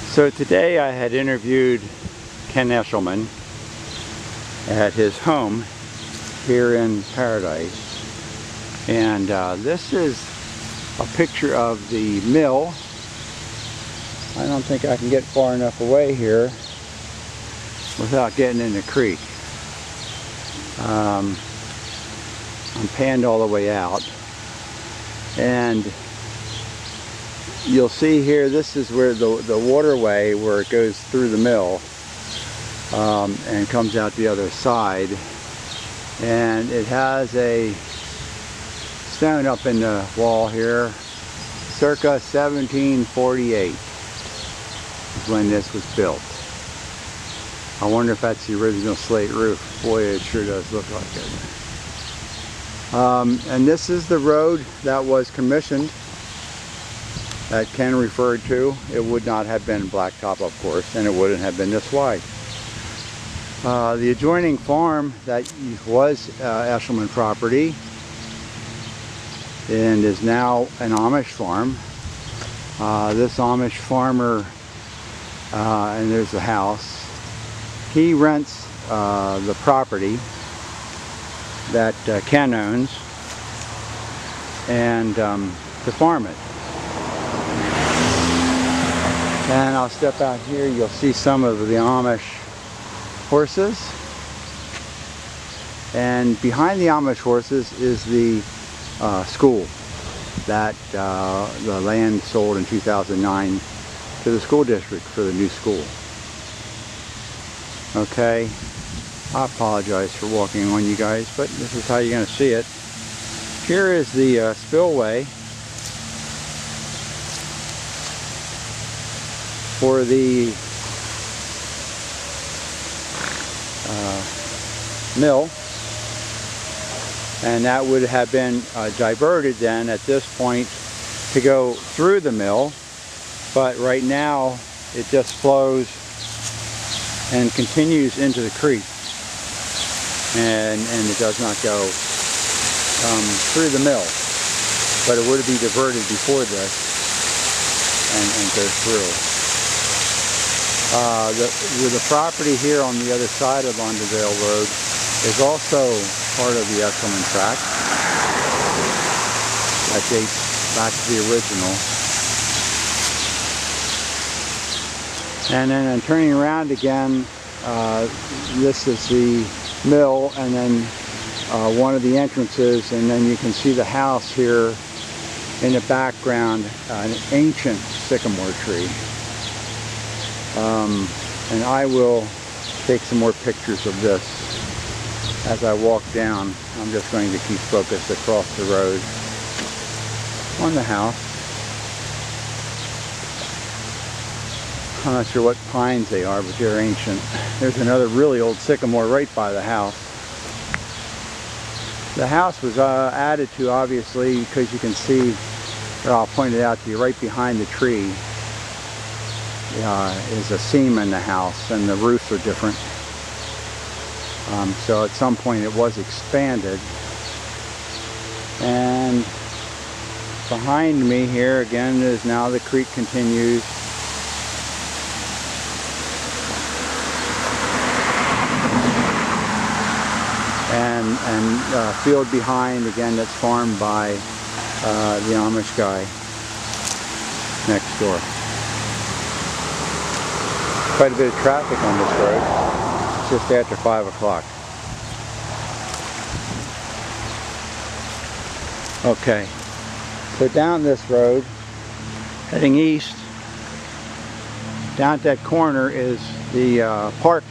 So today I had interviewed Ken Eshelman at his home here in Paradise, and this is a picture of the mill. I don't think I can get far enough away here without getting in the creek. I'm panned all the way out, and you'll see here, this is where the waterway where it goes through the mill and comes out the other side, and it has a stone up in the wall here, circa 1748 is when this was built. I wonder if that's the original slate roof. Boy, it sure does look like it. And this is the road that was commissioned that Ken referred to. It would not have been blacktop, of course, and it wouldn't have been this wide. The adjoining farm that was Eshelman Property and is now an Amish farm. This Amish farmer, and there's the house, he rents the property that Ken owns and to farm it. And I'll step out here, you'll see some of the Amish horses. And behind the Amish horses is the school that the land sold in 2009 to the school district for the new school. Okay, I apologize for walking on you guys, but this is how you're going to see it. Here is the spillway for the mill, and that would have been diverted then at this point to go through the mill, but right now it just flows and continues into the creek, and it does not go through the mill, but it would be diverted before this and go through. The property here on the other side of Lauderdale Road is also part of the Eshelman tract. That dates back to the original. And then turning around again, this is the mill, and then one of the entrances, and then you can see the house here in the background, an ancient sycamore tree. And I will take some more pictures of this as I walk down. I'm just going to keep focused across the road on the house. I'm not sure what pines they are, but they're ancient. There's another really old sycamore right by the house. The house was added to, obviously, because you can see, or I'll point it out to you, right behind the tree is a seam in the house, and the roofs are different. So at some point it was expanded. And behind me here again is now the creek continues. And field behind again that's farmed by the Amish guy next door. Quite a bit of traffic on this road. It's just after 5 o'clock. Okay, so down this road, heading east, down at that corner is the park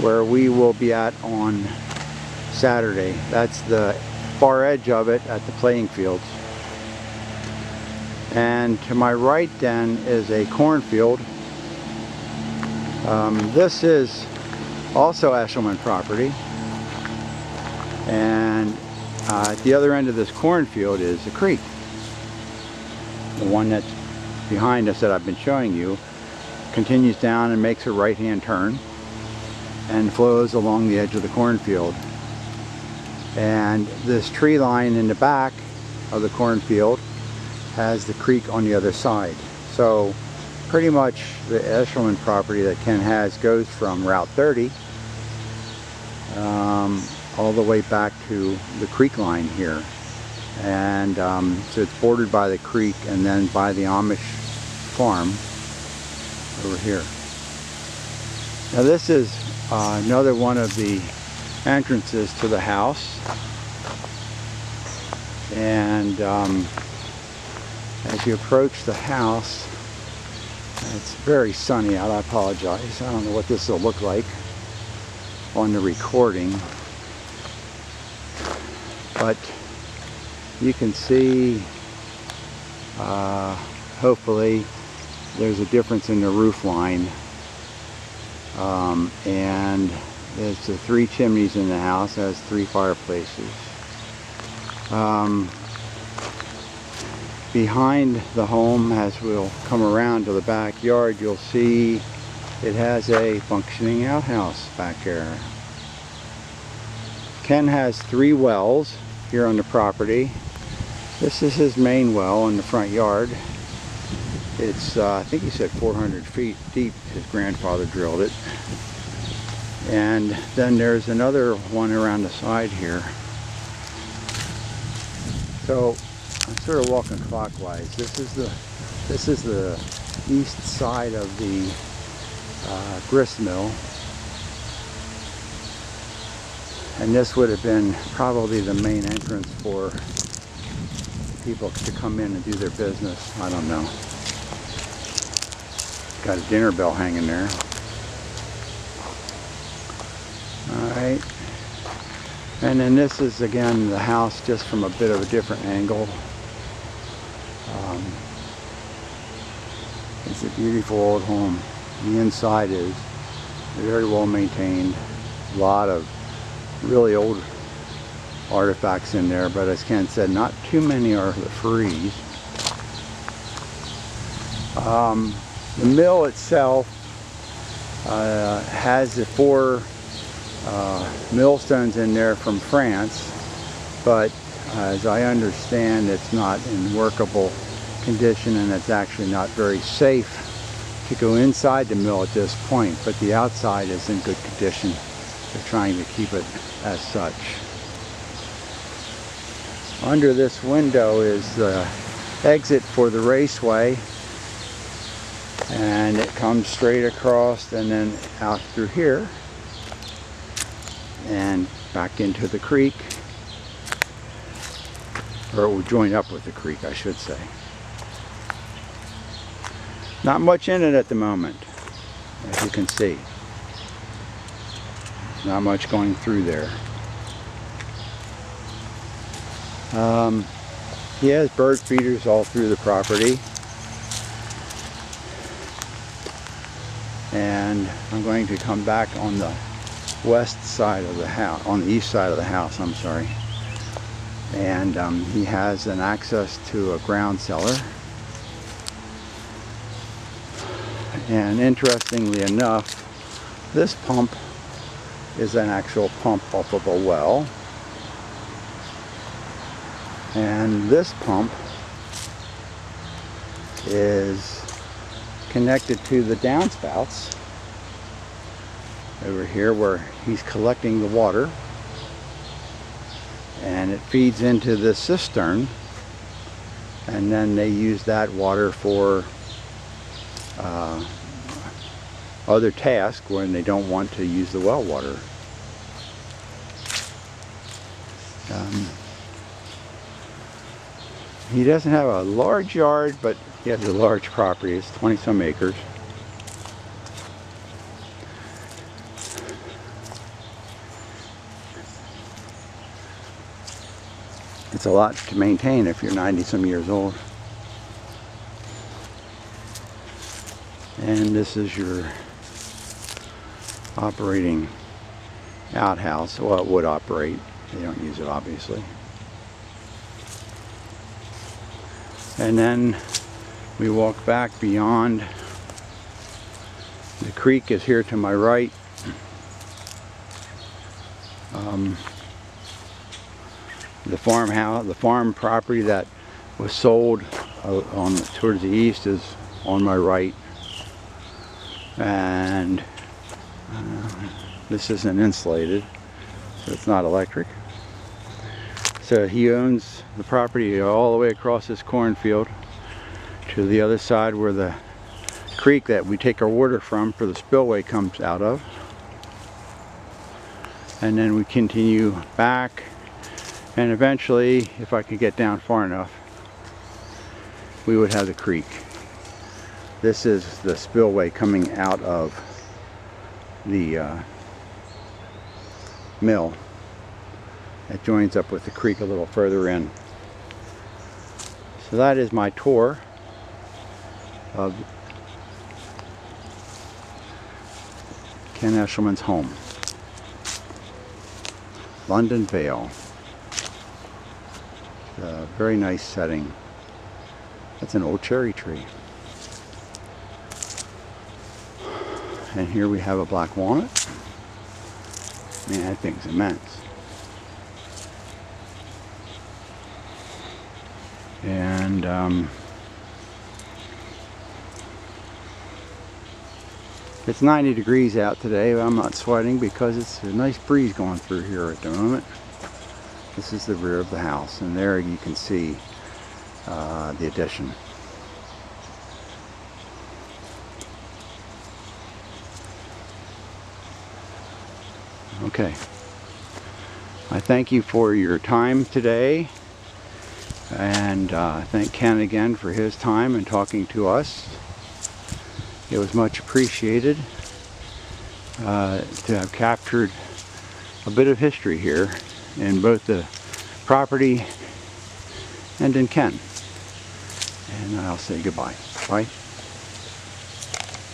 where we will be at on Saturday. That's the far edge of it at the playing fields. And to my right then is a cornfield. This is also Eshelman Property, and at the other end of this cornfield is the creek. The one that's behind us that I've been showing you continues down and makes a right-hand turn and flows along the edge of the cornfield. And this tree line in the back of the cornfield has the creek on the other side. So pretty much the Eshelman property that Ken has goes from Route 30 all the way back to the creek line here. And so it's bordered by the creek and then by the Amish farm over here. Now this is another one of the entrances to the house. And as you approach the house, it's very sunny out. I apologize. I don't know what this will look like on the recording, but you can see hopefully there's a difference in the roof line, and there's the 3 chimneys in the house. It has 3 fireplaces. Behind the home, as we'll come around to the backyard, you'll see it has a functioning outhouse back there. Ken has 3 wells here on the property. This is his main well in the front yard. It's, I think he said 400 feet deep. His grandfather drilled it. And then there's another one around the side here. So I'm sort of walking clockwise. This is the east side of the grist mill, and this would have been probably the main entrance for people to come in and do their business. I don't know. Got a dinner bell hanging there. Alright. And then this is again the house, just from a bit of a different angle. It's a beautiful old home. The inside is very well maintained. A lot of really old artifacts in there, but as Ken said, not too many are the frees. The mill itself has the 4 millstones in there from France, but as I understand, it's not in workable condition, and it's actually not very safe to go inside the mill at this point, but the outside is in good condition. They're trying to keep it as such. Under this window is the exit for the raceway, and it comes straight across and then out through here and back into the creek, or it will join up with the creek, I should say. Not much in it at the moment, as you can see. Not much going through there. He has bird feeders all through the property. And I'm going to come back on the west side of the house, on the east side of the house, I'm sorry. And he has an access to a ground cellar. And interestingly enough, this pump is an actual pump off of a well. And this pump is connected to the downspouts over here where he's collecting the water. And it feeds into this cistern. And then they use that water for other tasks when they don't want to use the well water. He doesn't have a large yard, but he has a large property. It's 20-some acres. It's a lot to maintain if you're 90-some years old. And this is your operating outhouse. Well, it would operate. They don't use it, obviously. And then we walk back beyond. The creek is here to my right. The farmhouse, the farm property that was sold towards the east is on my right. And this isn't insulated, so it's not electric. So he owns the property all the way across this cornfield to the other side where the creek that we take our water from for the spillway comes out of. And then we continue back, and eventually, if I could get down far enough, we would have the creek. This is the spillway coming out of the mill. It joins up with the creek a little further in. So that is my tour of Ken Eshelman's home. London Vale. A very nice setting. That's an old cherry tree. And here we have a black walnut. Man, that thing's immense. And it's 90 degrees out today, but I'm not sweating because it's a nice breeze going through here at the moment. This is the rear of the house, and there you can see the addition. Okay. I thank you for your time today, and thank Ken again for his time and talking to us. It was much appreciated to have captured a bit of history here in both the property and in Ken. And I'll say goodbye. Bye.